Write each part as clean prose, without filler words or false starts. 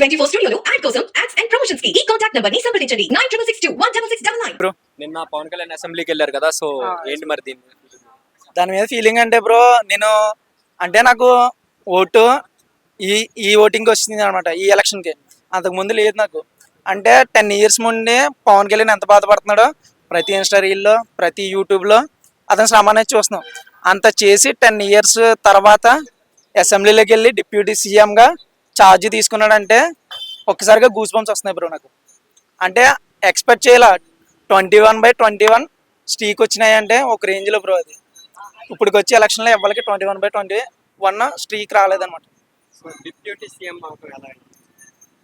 టీవీ24 స్టూడియోలో యాడ్ కోసం ads and promotions కి ఈ కాంటాక్ట్ నంబర్ ని సంప్రదించండి 9662166699. బ్రో నిన్న పవన్ కళ్యాణ్ అసెంబ్లీకి వెళ్ళారు కదా, సో ఏంటి మరి దాని మీద ఫీలింగ్ అంటే బ్రో, నేను అంటే నాకు ఓటు ఈ ఈ ఓటింగ్కి వచ్చింది అనమాట, ఈ ఎలక్షన్కి. అంతకుముందు లేదు నాకు. అంటే 10 years ముందే పవన్ కళ్యాణ్ ఎంత బాధపడుతున్నాడో ప్రతి ఇన్స్టా రీల్లో, ప్రతి యూట్యూబ్లో అతను శ్రమ అనేది చూస్తున్నాం. అంత చేసి 10 years తర్వాత అసెంబ్లీలోకి వెళ్ళి డిప్యూటీ సీఎంగా ఛార్జ్ తీసుకున్నాడంటే ఒక్కసారిగా గూస్ బంప్స్ వస్తున్నాయి బ్రో నాకు. అంటే ఎక్స్పెక్ట్ చేయాల 21/21 స్ట్రీక్ వచ్చినాయి అంటే ఒక రేంజ్లో బ్రో. అది ఇప్పటికి వచ్చి ఎలక్షన్లో ఎవరికి 21/21 స్ట్రీక్ రాలేదన్నమాట.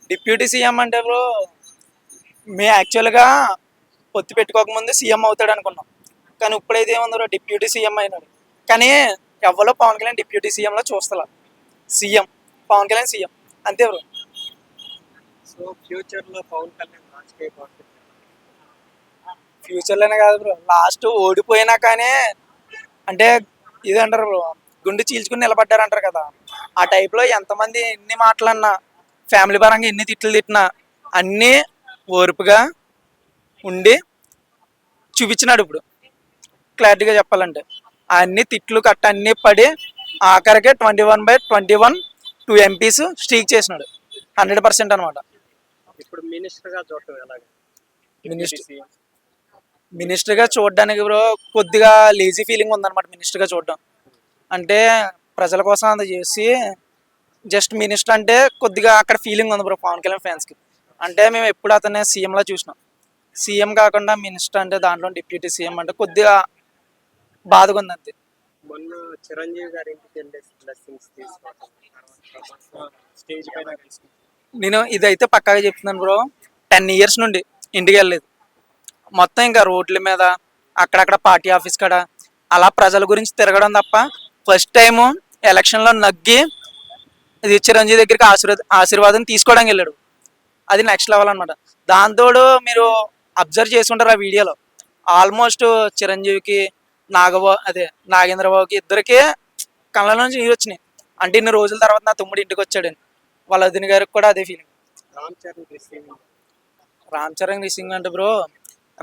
డిప్యూటీ సీఎం అంటే బ్రో, మేము యాక్చువల్గా పొత్తు పెట్టుకోకముందు సీఎం అవుతాడు అనుకున్నాం. కానీ ఇప్పుడైతే ఏముందో డిప్యూటీ సీఎం అయినాడు. కానీ ఎవరో పవన్ కళ్యాణ్ డిప్యూటీ సీఎంలో చూస్తలా. సీఎం పవన్ కళ్యాణ్ సీఎం అంతే బ్రో. సో ఫ్యూచర్లో పవన్ కళ్యాణ్ రాజకీయ ఫ్యూచర్లోనే కాదు బ్రో, లాస్ట్ ఓడిపోయినా కానీ అంటే ఇది అంటారు బ్రో, గుండె చీల్చుకుని నిలబడ్డారంటారు కదా, ఆ టైప్లో ఎంతమంది ఎన్ని మాటలన్నా, ఫ్యామిలీ పరంగా ఎన్ని తిట్లు తిట్టినా అన్నీ ఓర్పుగా ఉండి చూపించినాడు. ఇప్పుడు క్లారిటీగా చెప్పాలంటే అన్ని తిట్లు కట్ట అన్నీ పడి ఆఖరికే 21/21 2 MPs స్ట్రీక్ చేసినాడు 100% అనమాట. ఇప్పుడు మినిస్టర్గా చూడటం ఎలాగ? మినిస్టర్గా చూడడానికి బ్రో కొద్దిగా లేజీ ఫీలింగ్ ఉందన్నమాట. మినిస్టర్గా చూడడం అంటే ప్రజల కోసం అంత చేసి జస్ట్ మినిస్టర్ అంటే కొద్దిగా అక్కడ ఫీలింగ్ ఉంది బ్రో పవన్ కళ్యాణ్ ఫ్యాన్స్కి. అంటే మేము ఎప్పుడు అతనే సీఎంలా చూసినాం. సీఎం కాకుండా మినిస్టర్ అంటే దాంట్లో డిప్యూటీ సీఎం అంటే కొద్దిగా బాధగా ఉంది అంతే. మొన్న చిరంజీవి గారి ఇంటికి వెళ్ళేసి బ్లెస్సింగ్స్ తీసుకోవడం, స్టేజ్ పైన నేను ఇదైతే పక్కాగా చెప్తున్నాను బ్రో, 10 years నుండి ఇంటికి వెళ్ళలేదు. మొత్తం ఇంకా రోడ్ల మీద అక్కడక్కడ పార్టీ ఆఫీస్ కాడ అలా ప్రజల గురించి తిరగడం తప్ప ఫస్ట్ టైము ఎలక్షన్లో నగ్గి ఇది చిరంజీవి దగ్గరికి ఆశీర్వాదం తీసుకోవడానికి వెళ్ళాడు. అది నెక్స్ట్ లెవెల్ అనమాట. దాంతోడు మీరు అబ్జర్వ్ చేసుకుంటారు ఆ వీడియోలో, ఆల్మోస్ట్ చిరంజీవికి నాగేంద్రబాబుకి ఇద్దరికి కళ్ళ నుంచి నీరు వచ్చినాయి. అంటే ఇన్ని రోజుల తర్వాత నా తమ్ముడు ఇంటికి వచ్చాడని. వాళ్ళ వదిన గారికి కూడా అదే ఫీలింగ్. రామ్ చరణ్ రిసింగ్ అంటే బ్రో,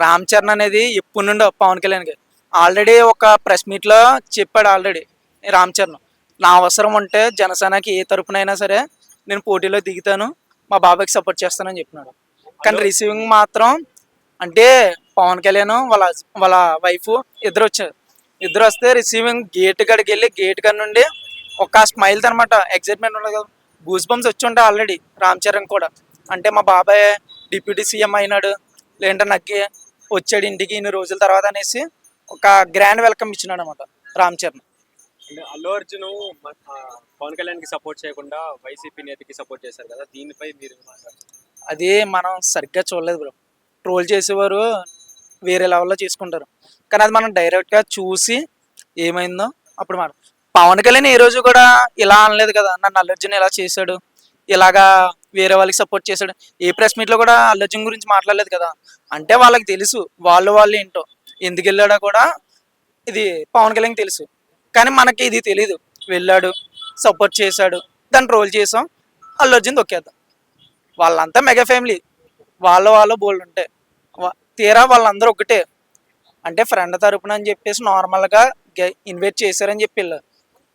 రామ్ చరణ్ అనేది ఎప్పటి నుండో పవన్ కళ్యాణ్కి ఆల్రెడీ ఒక ప్రెస్ మీట్లో చెప్పాడు. ఆల్రెడీ రామ్ చరణ్ నా అవసరం ఉంటే జనసేనకి ఏ తరపునైనా సరే నేను పోటీలో దిగుతాను, మా బాబాయ్కి సపోర్ట్ చేస్తానని చెప్పినాడు. కానీ రిసీవింగ్ మాత్రం అంటే పవన్ కళ్యాణ్ వాళ్ళ వైఫ్ ఇద్దరు వచ్చారు. ఇద్దరు వస్తే రిసీవింగ్ గేట్ కాడికి వెళ్ళి గేట్ కాడి నుండి ఒక స్మైల్ అనమాట, ఎగ్జైట్మెంట్ ఉండదు కదా, గూస్ బంప్స్ వచ్చి ఉంటాయి ఆల్రెడీ రామ్ చరణ్ కూడా. అంటే మా బాబాయ్ డిప్యూటీ సీఎం అయినాడు, లేదంటే నగ్గి వచ్చాడు ఇంటికి ఇన్ని రోజుల తర్వాత అనేసి ఒక గ్రాండ్ వెల్కమ్ ఇచ్చినాడు అనమాట రామ్ చరణ్. అల్లు అర్జున్ పవన్ కళ్యాణ్ కి సపోర్ట్ చేయకుండా వైసీపీ నేతకి సపోర్ట్ చేశారు కదా, దీనిపై మీరు అది మనం సరిగ్గా చూడలేదు బ్రో. ట్రోల్ చేసేవారు వేరే లెవెల్లో చేసుకుంటారు, కానీ అది మనం డైరెక్ట్గా చూసి ఏమైందో అప్పుడు మాట. పవన్ కళ్యాణ్ ఏ రోజు కూడా ఇలా అనలేదు కదా, నన్ను అల్లు అర్జున్ ఇలా చేశాడు, ఇలాగా వేరే వాళ్ళకి సపోర్ట్ చేశాడు. ఏ ప్రెస్ మీట్లో కూడా అల్లు అర్జున్ గురించి మాట్లాడలేదు కదా. అంటే వాళ్ళకి తెలుసు వాళ్ళు ఏంటో, ఎందుకు వెళ్ళాడో కూడా ఇది పవన్ కళ్యాణ్ తెలుసు. కానీ మనకి ఇది తెలీదు. వెళ్ళాడు, సపోర్ట్ చేశాడు, దాన్ని ట్రోల్ చేసాం, అల్లు అర్జున్ దొక్కేద్దాం. వాళ్ళంతా మెగా ఫ్యామిలీ, వాళ్ళు బోల్డ్ ఉంటాయి. తీరా వాళ్ళందరూ ఒకటే. అంటే ఫ్రెండ్ తరపున అని చెప్పేసి నార్మల్గా ఇన్వైట్ చేశారని చెప్పి వెళ్ళారు.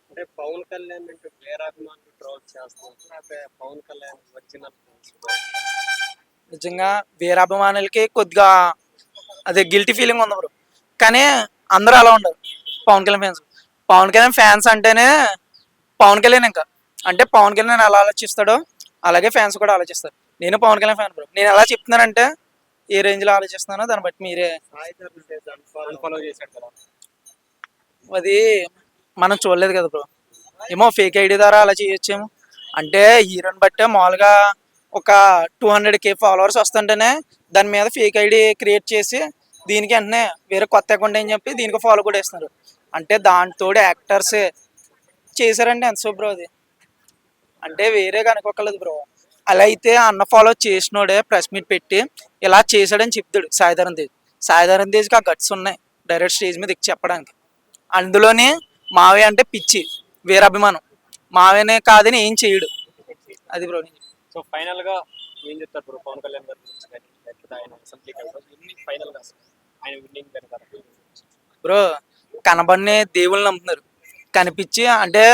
అంటే పవన్ కళ్యాణ్ అంటే వేరాభిమానులు ట్రోల్ చేస్తారు, పవన్ కళ్యాణ్ ఒరిజినల్ నిజంగా వీరాభిమానులకి కొద్దిగా అదే గిల్టీ ఫీలింగ్ ఉంది బ్రో. కానీ అందరూ అలా ఉండరు. పవన్ కళ్యాణ్ ఫ్యాన్స్ అంటేనే పవన్ కళ్యాణ్. ఇంకా అంటే పవన్ కళ్యాణ్ ఎలా ఆలోచిస్తాడో అలాగే ఫ్యాన్స్ కూడా ఆలోచిస్తారు. నేను పవన్ కళ్యాణ్ ఫ్యాన్ బ్రో. నేను ఎలా చెప్తున్నానంటే ఏ రేంజ్లో ఆలోచిస్తున్నానో దాన్ని బట్టి మీరే. అది మనం చూడలేదు కదా బ్రో, ఏమో ఫేక్ ఐడి ద్వారా అలా చేయొచ్చేమో. అంటే హీరోని బట్టే మామూలుగా ఒక 200K ఫాలోవర్స్ వస్తుంటేనే దాని మీద ఫేక్ ఐడి క్రియేట్ చేసి దీనికి వెంటనే వేరే కొత్త అకౌంట్ అని చెప్పి దీనికి ఫాలో కూడా వేస్తున్నారు. అంటే దాంతో యాక్టర్సే చేశారంటే ఎంత బ్రో అది. అంటే వేరే కనుకోకలేదు బ్రో. అలా అయితే అన్న ఫాలో చేసినోడే ప్రెస్ మీట్ పెట్టి ఇలా చేశాడని చెప్తాడు సాయిధరం తేజ్కి ఆ గట్స్ ఉన్నాయి డైరెక్ట్ స్టేజ్ మీద చెప్పడానికి. అందులోనే మావే అంటే పిచ్చి, వీరాభిమానం. మావేనే కాదని ఏం చేయడు. అది బ్రో. సో ఫైనల్ గా ఏం చెప్తారు బ్రో పవన్ కళ్యాణ్ గారి గురించి కానీ లేకపోతే ఆయన అసెంబ్లీకి వెళ్తారు ఎన్ని ఫైనల్ గా అసలు ఆయన విన్నింగ్ వెనకాల బ్రో కనబడిని దేవుళ్ళని నమ్ముతున్నారు. కనిపించి అంటే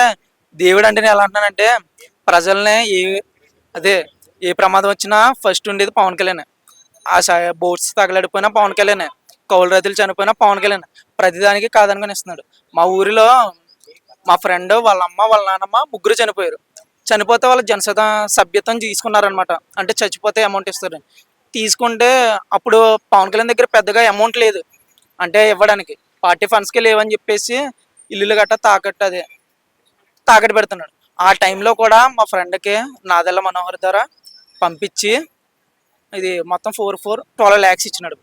దేవుడు అంటే నేను ఎలా అంటున్నానంటే ప్రజల్ని అదే ఏ ప్రమాదం వచ్చినా ఫస్ట్ ఉండేది పవన్ కళ్యాణ్. ఆ బోట్స్ తగలడిపోయినా పవన్ కళ్యాణ్, కౌలు రైతులు చనిపోయినా పవన్ కళ్యాణ్. ప్రతిదానికి కాదనుకొని ఇస్తున్నాడు. మా ఊరిలో మా ఫ్రెండ్ వాళ్ళ అమ్మ వాళ్ళ నాన్నమ్మ ముగ్గురు చనిపోయారు. చనిపోతే వాళ్ళ జనసత సభ్యత్వం తీసుకున్నారనమాట. అంటే చచ్చిపోతే అమౌంట్ ఇస్తారు. తీసుకుంటే అప్పుడు పవన్ కళ్యాణ్ దగ్గర పెద్దగా అమౌంట్ లేదు అంటే ఇవ్వడానికి. పార్టీ ఫండ్స్కి లేవని చెప్పేసి ఇల్లులు గట్ట తాకట్టు పెడుతున్నాడు. ఆ టైంలో కూడా మా ఫ్రెండ్కి నాదెల్ల మనోహర్ ద్వారా పంపించి ఇది మొత్తం 12 lakhs ఇచ్చినాడు.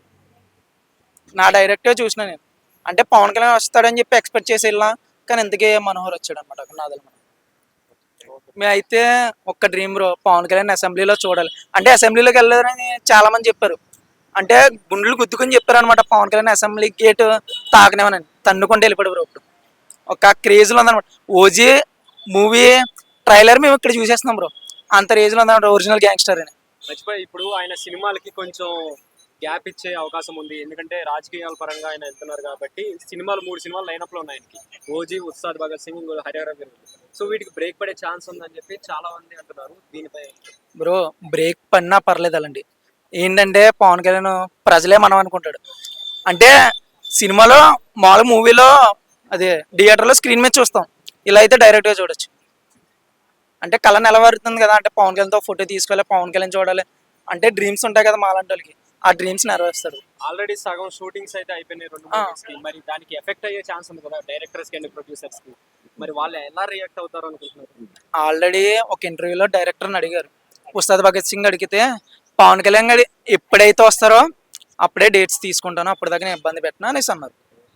నా డైరెక్ట్గా చూసిన నేను. అంటే పవన్ కళ్యాణ్ వస్తాడని చెప్పి ఎక్స్పెక్ట్ చేసి వెళ్ళా, కానీ ఇంతకీ మనోహర్ వచ్చాడు అనమాట. నాదెల్ల మనోహర్. మేము అయితే ఒక్క డ్రీమ్ బ్రో, పవన్ కళ్యాణ్ అసెంబ్లీలో చూడాలి. అంటే అసెంబ్లీలోకి వెళ్ళారని చాలా మంది చెప్పారు. అంటే గుండెలు గుద్దుకొని చెప్పారు అనమాట. పవన్ కళ్యాణ్ అసెంబ్లీ గేట్ తాకనేమని తన్నుకుంటే వెళ్ళిపోయాడు బ్రో. ఇప్పుడు ఒక క్రేజ్లో ఉందన్నమాట. ఓజీ మూవీ ట్రైలర్ మేము ఇక్కడ చూసేస్తున్నాం బ్రో. అంత రేజ్లో ఉందన్నమాట ఒరిజినల్ గ్యాంగ్స్టర్ అని. మర్చిపోయి ఇప్పుడు ఆయన సినిమాలకి కొంచెం గ్యాప్ ఇచ్చే అవకాశం ఉంది. ఎందుకంటే రాజకీయాల పరంగా ఆయన వెళ్తున్నారు కాబట్టి 3 సినిమాలు లైనప్ లో ఉన్నాయి ఆయనకి. ఓజీ, ఉస్తాద్ భగత్ సింగ్, ఇంకో హరిహర వీరుడు. సో వీటికి బ్రేక్ పడే ఛాన్స్ ఉందని చెప్పి చాలా మంది అంటున్నారు. దీనిపై బ్రో బ్రేక్ పడినా పర్లేదు అలాంటి. ఏంటంటే పవన్ కళ్యాణ్ ప్రజలే మనం అనుకుంటాడు. అంటే సినిమాలో మామూలు మూవీలో అదే థియేటర్లో స్క్రీన్ మీద చూస్తాం. ఇలా అయితే డైరెక్ట్గా చూడొచ్చు. అంటే కళ నిలబడుతుంది కదా. అంటే పవన్ కళ్యాణ్తో ఫోటో తీసుకోవాలి, పవన్ కళ్యాణ్ చూడాలి అంటే డ్రీమ్స్ ఉంటాయి కదా మాలాంటి వాళ్ళకి. ఆ డ్రీమ్స్ నెరవేరుస్తాడు. ఆల్రెడీ సగం షూటింగ్స్ అయితే అయిపోయినాయి 2 movies కి. మరి దానికి ఎఫెక్ట్ అయ్యే ఛాన్స్ ఉంది కదా డైరెక్టర్స్ కి అండ్ ప్రొడ్యూసర్స్ కి. మరి వాళ్ళు ఎలా రియాక్ట్ అవుతారు అనుకుంటున్నారు? ఆల్రెడీ ఒక ఇంటర్వ్యూలో డైరెక్టర్ని అడిగారు. ఉస్తాద్ భగత్ సింగ్ అడిగితే పవన్ కళ్యాణ్ గారు ఎప్పుడైతే వస్తారో అప్పుడే డేట్స్ తీసుకుంటాను, అప్పటిదాకా నేను ఇబ్బంది పెట్టినా అనేసి అన్నారు.